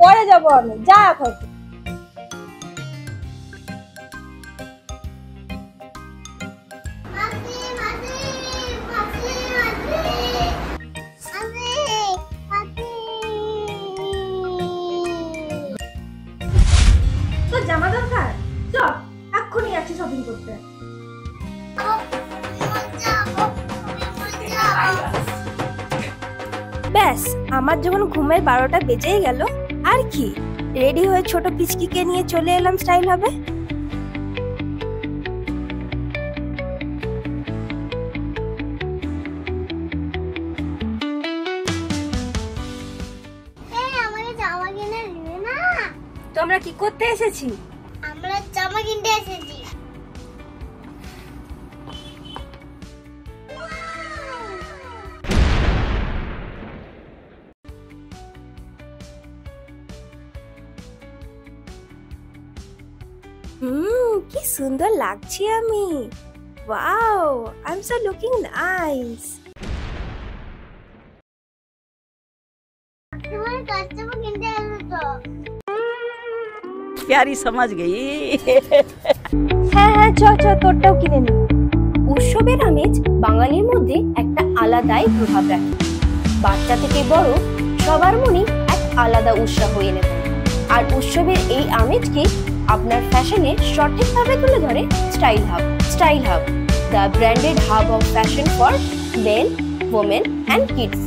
পরে যাবো আমি, যা এখন। তোর জামা দরকার? চল এক্ষুনি যাচ্ছি শপিং করতে। ব্যাস, আমার যখন ঘুমের 12টা বেজেই গেল, আর কি রেডি হয়ে ছোট পিচকিকে নিয়ে চলে এলাম স্টাইল হবে। তো আমরা কি করতে এসেছি? আমরা জামা কিনতে এসেছি। কি সুন্দর লাগছে আমি। Wow, I am so looking nice. তোমার কাস্টমার কিনতে এলো তো। प्यारी समझ गई। হ্যাঁ হ্যাঁ, চল চল, তোরটাও কিনে নি। উৎসবের আমেজ বাঙালির মধ্যে একটা আলাদাই প্রভাব রাখে। বাচ্চা থেকে বড় সবার মনে এক আলাদা উৎসাহ এনে দেয়। আর উৎসবের এই আমেজকে আপনার ফ্যাশনে সঠিকভাবে তুলে ধরে style hub. Style hub, the branded hub of fashion for men, women and kids.